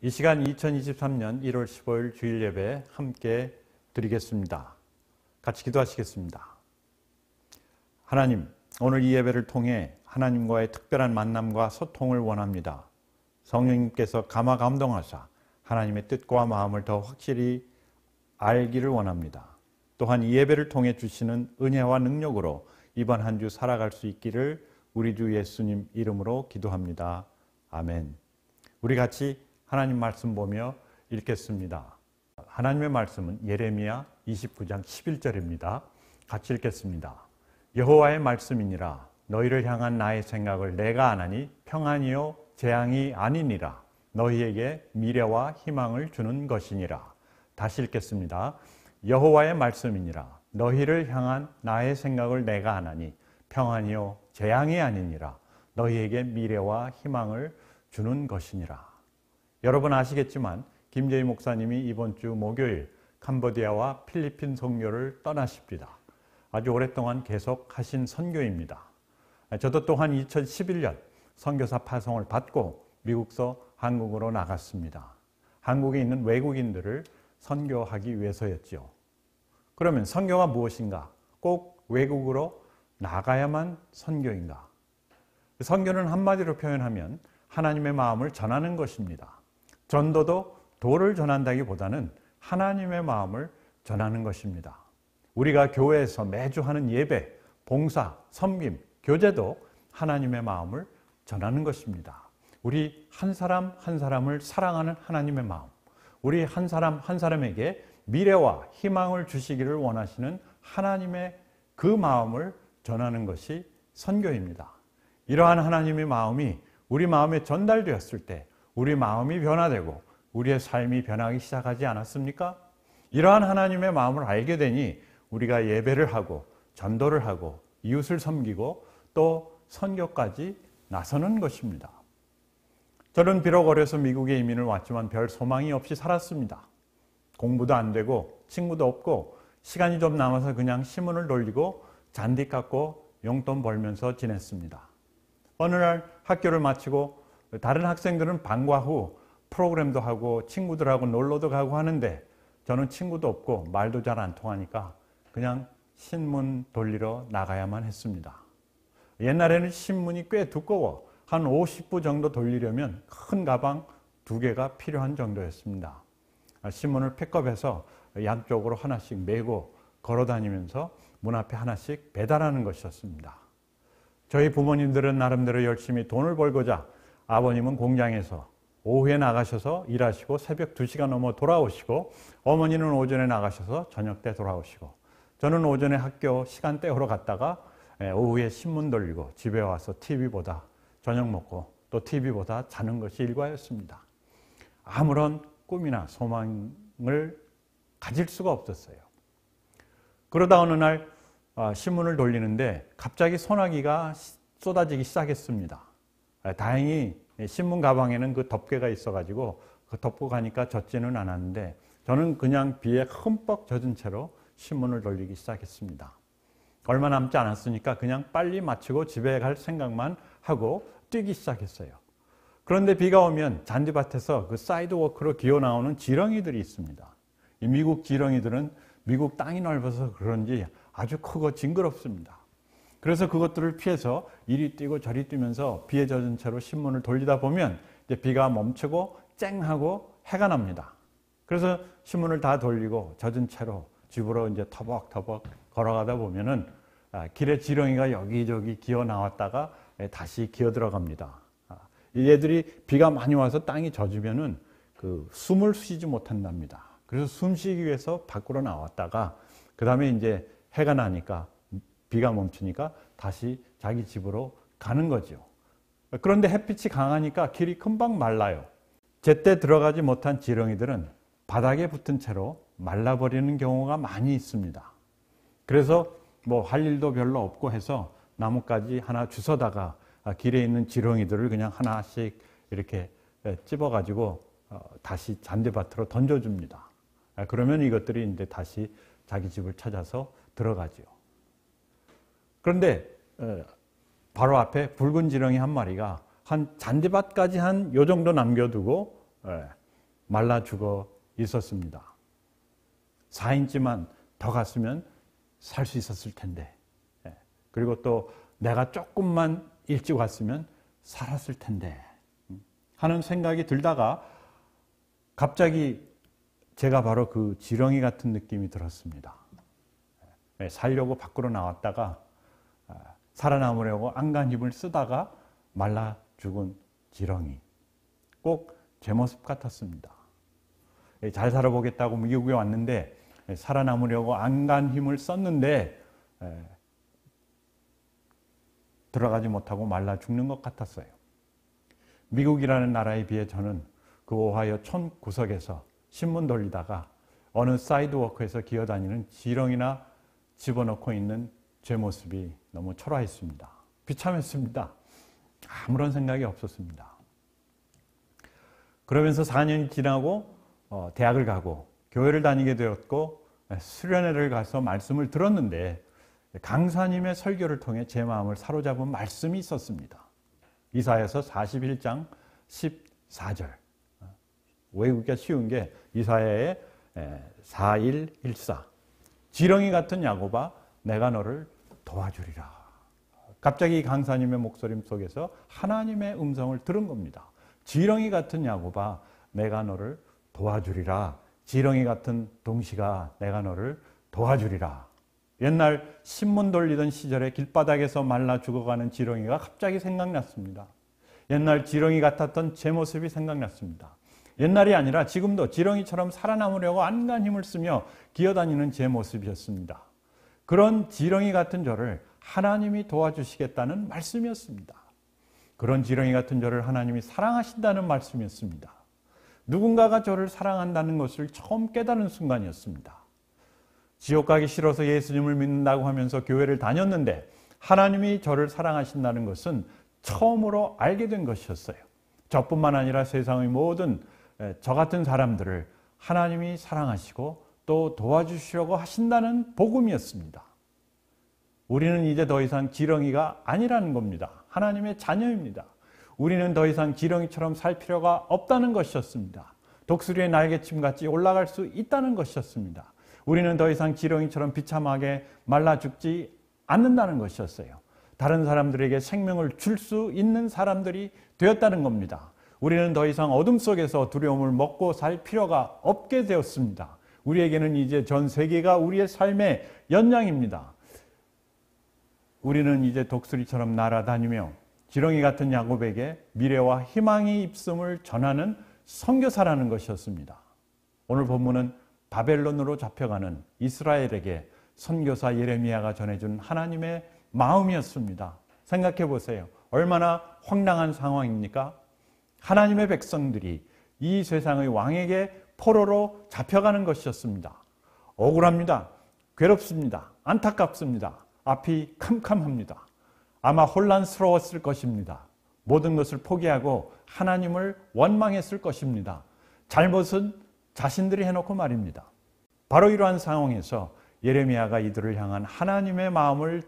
이 시간 2023년 1월 15일 주일 예배 함께 드리겠습니다. 같이 기도하시겠습니다. 하나님, 오늘 이 예배를 통해 하나님과의 특별한 만남과 소통을 원합니다. 성령님께서 감화 감동하사 하나님의 뜻과 마음을 더 확실히 알기를 원합니다. 또한 이 예배를 통해 주시는 은혜와 능력으로 이번 한 주 살아갈 수 있기를 우리 주 예수님 이름으로 기도합니다. 아멘. 우리 같이 하나님 말씀 보며 읽겠습니다. 하나님의 말씀은 예레미야 29장 11절입니다. 같이 읽겠습니다. 여호와의 말씀이니라. 너희를 향한 나의 생각을 내가 아나니 평안이요 재앙이 아니니라. 너희에게 미래와 희망을 주는 것이니라. 다시 읽겠습니다. 여호와의 말씀이니라. 너희를 향한 나의 생각을 내가 아나니 평안이요 재앙이 아니니라. 너희에게 미래와 희망을 주는 것이니라. 여러분 아시겠지만 김재희 목사님이 이번 주 목요일 캄보디아와 필리핀 선교를 떠나십니다. 아주 오랫동안 계속 하신 선교입니다. 저도 또한 2011년 선교사 파송을 받고 미국서 한국으로 나갔습니다. 한국에 있는 외국인들을 선교하기 위해서였죠. 그러면 선교가 무엇인가? 꼭 외국으로 나가야만 선교인가? 선교는 한마디로 표현하면 하나님의 마음을 전하는 것입니다. 전도도 도를 전한다기보다는 하나님의 마음을 전하는 것입니다. 우리가 교회에서 매주 하는 예배, 봉사, 섬김, 교제도 하나님의 마음을 전하는 것입니다. 우리 한 사람 한 사람을 사랑하는 하나님의 마음, 우리 한 사람 한 사람에게 미래와 희망을 주시기를 원하시는 하나님의 그 마음을 전하는 것이 선교입니다. 이러한 하나님의 마음이 우리 마음에 전달되었을 때 우리 마음이 변화되고 우리의 삶이 변하기 시작하지 않았습니까? 이러한 하나님의 마음을 알게 되니 우리가 예배를 하고 전도를 하고 이웃을 섬기고 또 선교까지 나서는 것입니다. 저는 비록 어려서 미국에 이민을 왔지만 별 소망이 없이 살았습니다. 공부도 안 되고 친구도 없고 시간이 좀 남아서 그냥 신문을 돌리고 잔디 깎고 용돈 벌면서 지냈습니다. 어느 날 학교를 마치고 다른 학생들은 방과 후 프로그램도 하고 친구들하고 놀러도 가고 하는데 저는 친구도 없고 말도 잘 안 통하니까 그냥 신문 돌리러 나가야만 했습니다. 옛날에는 신문이 꽤 두꺼워 한 50부 정도 돌리려면 큰 가방 2개가 필요한 정도였습니다. 신문을 픽업해서 양쪽으로 하나씩 메고 걸어 다니면서 문 앞에 하나씩 배달하는 것이었습니다. 저희 부모님들은 나름대로 열심히 돈을 벌고자 아버님은 공장에서 오후에 나가셔서 일하시고 새벽 2시가 넘어 돌아오시고 어머니는 오전에 나가셔서 저녁 때 돌아오시고 저는 오전에 학교 시간 때우러 갔다가 오후에 신문 돌리고 집에 와서 TV 보다 저녁 먹고 또 TV 보다 자는 것이 일과였습니다. 아무런 꿈이나 소망을 가질 수가 없었어요. 그러다 어느 날 신문을 돌리는데 갑자기 소나기가 쏟아지기 시작했습니다. 다행히 신문 가방에는 그 덮개가 있어가지고 그 덮고 가니까 젖지는 않았는데 저는 그냥 비에 흠뻑 젖은 채로 신문을 돌리기 시작했습니다. 얼마 남지 않았으니까 그냥 빨리 마치고 집에 갈 생각만 하고 뛰기 시작했어요. 그런데 비가 오면 잔디밭에서 그 사이드워크로 기어 나오는 지렁이들이 있습니다. 이 미국 지렁이들은 미국 땅이 넓어서 그런지 아주 크고 징그럽습니다. 그래서 그것들을 피해서 이리 뛰고 저리 뛰면서 비에 젖은 채로 신문을 돌리다 보면 이제 비가 멈추고 쨍하고 해가 납니다. 그래서 신문을 다 돌리고 젖은 채로 집으로 이제 터벅터벅 걸어가다 보면은 길에 지렁이가 여기저기 기어 나왔다가 다시 기어 들어갑니다. 얘들이 비가 많이 와서 땅이 젖으면은 그 숨을 쉬지 못한답니다. 그래서 숨 쉬기 위해서 밖으로 나왔다가 그 다음에 이제 해가 나니까 비가 멈추니까 다시 자기 집으로 가는 거죠. 그런데 햇빛이 강하니까 길이 금방 말라요. 제때 들어가지 못한 지렁이들은 바닥에 붙은 채로 말라버리는 경우가 많이 있습니다. 그래서 뭐 할 일도 별로 없고 해서 나뭇가지 하나 주워다가 길에 있는 지렁이들을 그냥 하나씩 이렇게 찝어가지고 다시 잔디밭으로 던져줍니다. 그러면 이것들이 이제 다시 자기 집을 찾아서 들어가죠. 그런데 바로 앞에 붉은 지렁이 한 마리가 한 잔디밭까지 한 요 정도 남겨두고 말라 죽어 있었습니다. 4인치만 더 갔으면 살 수 있었을 텐데, 그리고 또 내가 조금만 일찍 왔으면 살았을 텐데 하는 생각이 들다가 갑자기 제가 바로 그 지렁이 같은 느낌이 들었습니다. 살려고 밖으로 나왔다가 살아남으려고 안간 힘을 쓰다가 말라 죽은 지렁이. 꼭 제 모습 같았습니다. 잘 살아보겠다고 미국에 왔는데 살아남으려고 안간 힘을 썼는데 들어가지 못하고 말라 죽는 것 같았어요. 미국이라는 나라에 비해 저는 그 오하이오 촌 구석에서 신문 돌리다가 어느 사이드워크에서 기어다니는 지렁이나 집어넣고 있는 제 모습이 너무 초라했습니다. 비참했습니다. 아무런 생각이 없었습니다. 그러면서 4년이 지나고 대학을 가고 교회를 다니게 되었고 수련회를 가서 말씀을 들었는데 강사님의 설교를 통해 제 마음을 사로잡은 말씀이 있었습니다. 이사야서 41장 14절. 외우기가 쉬운 게 이사야의 4114. 지렁이 같은 야곱아 내가 너를 도와주리라. 갑자기 강사님의 목소리 속에서 하나님의 음성을 들은 겁니다. 지렁이 같은 야곱아 내가 너를 도와주리라. 지렁이 같은 동시가 내가 너를 도와주리라. 옛날 신문 돌리던 시절에 길바닥에서 말라 죽어가는 지렁이가 갑자기 생각났습니다. 옛날 지렁이 같았던 제 모습이 생각났습니다. 옛날이 아니라 지금도 지렁이처럼 살아남으려고 안간 힘을 쓰며 기어다니는 제 모습이었습니다. 그런 지렁이 같은 저를 하나님이 도와주시겠다는 말씀이었습니다. 그런 지렁이 같은 저를 하나님이 사랑하신다는 말씀이었습니다. 누군가가 저를 사랑한다는 것을 처음 깨달은 순간이었습니다. 지옥 가기 싫어서 예수님을 믿는다고 하면서 교회를 다녔는데 하나님이 저를 사랑하신다는 것은 처음으로 알게 된 것이었어요. 저뿐만 아니라 세상의 모든 저 같은 사람들을 하나님이 사랑하시고 또 도와주시려고 하신다는 복음이었습니다. 우리는 이제 더 이상 지렁이가 아니라는 겁니다. 하나님의 자녀입니다. 우리는 더 이상 지렁이처럼 살 필요가 없다는 것이었습니다. 독수리의 날개침같이 올라갈 수 있다는 것이었습니다. 우리는 더 이상 지렁이처럼 비참하게 말라 죽지 않는다는 것이었어요. 다른 사람들에게 생명을 줄 수 있는 사람들이 되었다는 겁니다. 우리는 더 이상 어둠 속에서 두려움을 먹고 살 필요가 없게 되었습니다. 우리에게는 이제 전 세계가 우리의 삶의 연장입니다. 우리는 이제 독수리처럼 날아다니며 지렁이 같은 야곱에게 미래와 희망의 입숨을 전하는 선교사라는 것이었습니다. 오늘 본문은 바벨론으로 잡혀가는 이스라엘에게 선교사 예레미야가 전해준 하나님의 마음이었습니다. 생각해 보세요. 얼마나 황당한 상황입니까? 하나님의 백성들이 이 세상의 왕에게 포로로 잡혀가는 것이었습니다. 억울합니다. 괴롭습니다. 안타깝습니다. 앞이 캄캄합니다. 아마 혼란스러웠을 것입니다. 모든 것을 포기하고 하나님을 원망했을 것입니다. 잘못은 자신들이 해놓고 말입니다. 바로 이러한 상황에서 예레미야가 이들을 향한 하나님의 마음을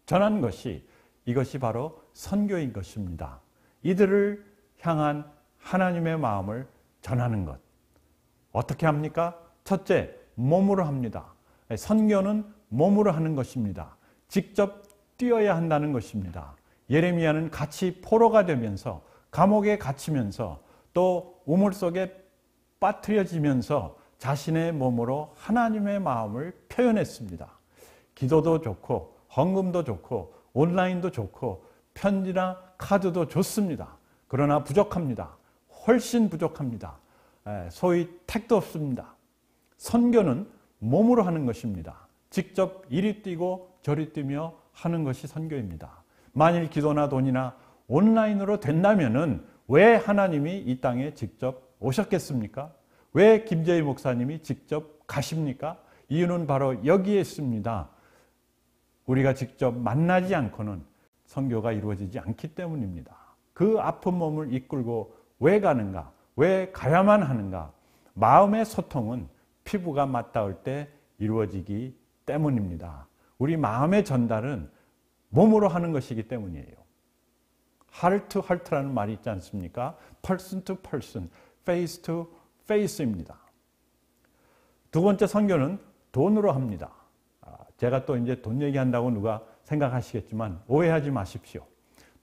전한 것이 이것이 바로 선교인 것입니다. 이들을 향한 하나님의 마음을 전하는 것. 어떻게 합니까? 첫째, 몸으로 합니다. 선교는 몸으로 하는 것입니다. 직접 뛰어야 한다는 것입니다. 예레미야는 같이 포로가 되면서 감옥에 갇히면서 또 우물 속에 빠뜨려지면서 자신의 몸으로 하나님의 마음을 표현했습니다. 기도도 좋고 헌금도 좋고 온라인도 좋고 편지나 카드도 좋습니다. 그러나 부족합니다. 훨씬 부족합니다. 소위 택도 없습니다. 선교는 몸으로 하는 것입니다. 직접 이리 뛰고 저리 뛰며 하는 것이 선교입니다. 만일 기도나 돈이나 온라인으로 된다면은 왜 하나님이 이 땅에 직접 오셨겠습니까? 왜 김재희 목사님이 직접 가십니까? 이유는 바로 여기에 있습니다. 우리가 직접 만나지 않고는 선교가 이루어지지 않기 때문입니다. 그 아픈 몸을 이끌고 왜 가는가? 왜 가야만 하는가? 마음의 소통은 피부가 맞닿을 때 이루어지기 때문입니다. 우리 마음의 전달은 몸으로 하는 것이기 때문이에요. heart to heart라는 말이 있지 않습니까? person to person, face to faith입니다. 두 번째 선교는 돈으로 합니다. 제가 또 이제 돈 얘기한다고 누가 생각하시겠지만 오해하지 마십시오.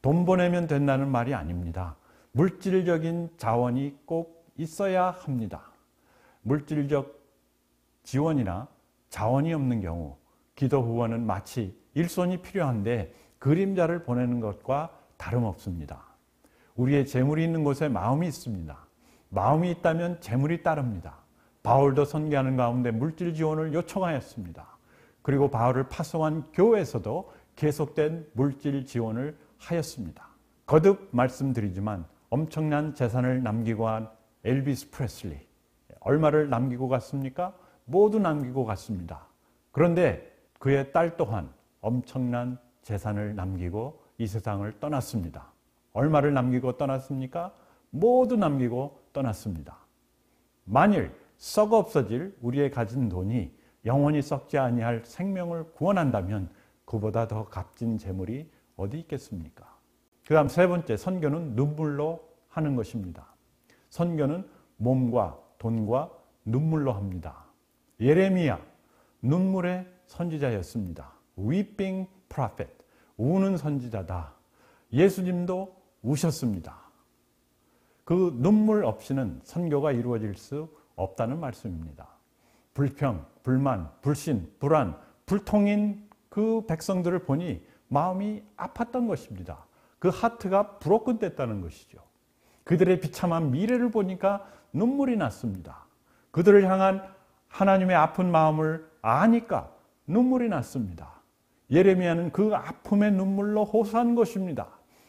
돈 보내면 된다는 말이 아닙니다. 물질적인 자원이 꼭 있어야 합니다. 물질적 지원이나 자원이 없는 경우 기도 후원은 마치 일손이 필요한데 그림자를 보내는 것과 다름없습니다. 우리의 재물이 있는 곳에 마음이 있습니다. 마음이 있다면 재물이 따릅니다. 바울도 선교하는 가운데 물질 지원을 요청하였습니다. 그리고 바울을 파송한 교회에서도 계속된 물질 지원을 하였습니다. 거듭 말씀드리지만 엄청난 재산을 남기고 한 엘비스 프레슬리, 얼마를 남기고 갔습니까? 모두 남기고 갔습니다. 그런데 그의 딸 또한 엄청난 재산을 남기고 이 세상을 떠났습니다. 얼마를 남기고 떠났습니까? 모두 남기고 떠났습니다. 만일 썩어 없어질 우리의 가진 돈이 영원히 썩지 아니할 생명을 구원한다면 그보다 더 값진 재물이 어디 있겠습니까? 그 다음 세 번째, 선교는 눈물로 하는 것입니다. 선교는 몸과 돈과 눈물로 합니다. 예레미야, 눈물의 선지자였습니다. Weeping prophet, 우는 선지자다. 예수님도 우셨습니다. 그 눈물 없이는 선교가 이루어질 수 없다는 말씀입니다. 불평, 불만, 불신, 불안, 불통인 그 백성들을 보니 마음이 아팠던 것입니다. 그 하트가 브로큰 됐다는 것이죠. 그들의 비참한 미래를 보니까 눈물이 났습니다. 그들을 향한 하나님의 아픈 마음을 아니까 눈물이 났습니다. 예레미야는 그 아픔의 눈물로 호소한 것입니다.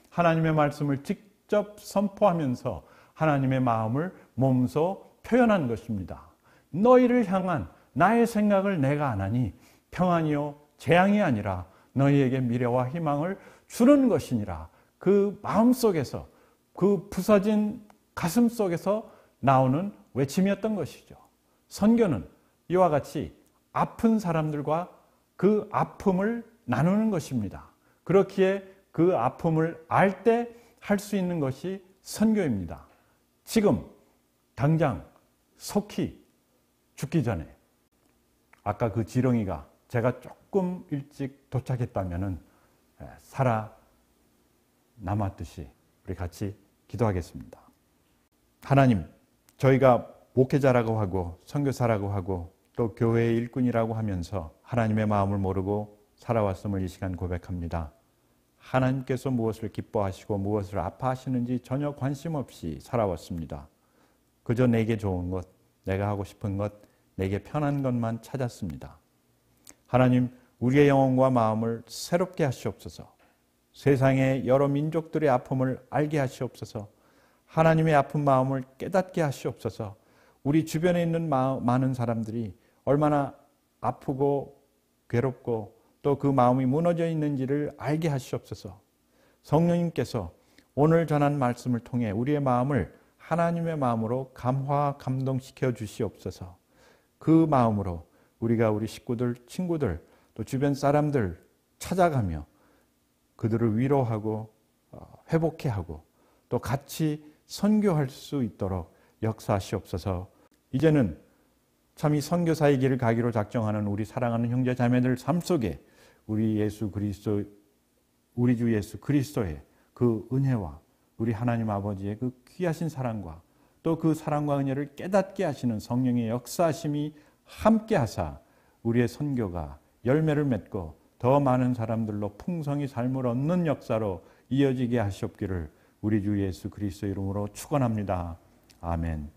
하나님의 말씀을 직접 선포하면서 하나님의 마음을 몸소 표현한 것입니다. 너희를 향한 나의 생각을 내가 안 하니 평안이요 재앙이 아니라 너희에게 미래와 희망을 주는 것이니라. 그 마음속에서, 그 부서진 가슴 속에서 나오는 외침이었던 것이죠. 선교는 이와 같이 아픈 사람들과 그 아픔을 나누는 것입니다. 그렇기에 그 아픔을 알 때 할 수 있는 것이 선교입니다. 지금 당장 속히 죽기 전에 아까 그 지렁이가 제가 조금 일찍 도착했다면 살아남았듯이 우리 같이 기도하겠습니다. 하나님, 저희가 목회자라고 하고 선교사라고 하고 또 교회의 일꾼이라고 하면서 하나님의 마음을 모르고 살아왔음을 이 시간 고백합니다. 하나님께서 무엇을 기뻐하시고 무엇을 아파하시는지 전혀 관심 없이 살아왔습니다. 그저 내게 좋은 것, 내가 하고 싶은 것, 내게 편한 것만 찾았습니다. 하나님, 우리의 영혼과 마음을 새롭게 하시옵소서. 세상의 여러 민족들의 아픔을 알게 하시옵소서. 하나님의 아픈 마음을 깨닫게 하시옵소서. 우리 주변에 있는 많은 사람들이 얼마나 아프고 괴롭고 또 그 마음이 무너져 있는지를 알게 하시옵소서. 성령님께서 오늘 전한 말씀을 통해 우리의 마음을 하나님의 마음으로 감화 감동시켜 주시옵소서. 그 마음으로 우리가 우리 식구들, 친구들, 또 주변 사람들 찾아가며 그들을 위로하고 회복해 하고 또 같이 선교할 수 있도록 역사하시옵소서. 이제는 참 이 선교사의 길을 가기로 작정하는 우리 사랑하는 형제 자매들 삶 속에 우리 주 예수 그리스도의 그 은혜와 우리 하나님 아버지의 그 귀하신 사랑과 또 그 사랑과 은혜를 깨닫게 하시는 성령의 역사하심이 함께 하사 우리의 선교가 열매를 맺고 더 많은 사람들로 풍성히 삶을 얻는 역사로 이어지게 하시옵기를 우리 주 예수 그리스도 이름으로 축원합니다. 아멘.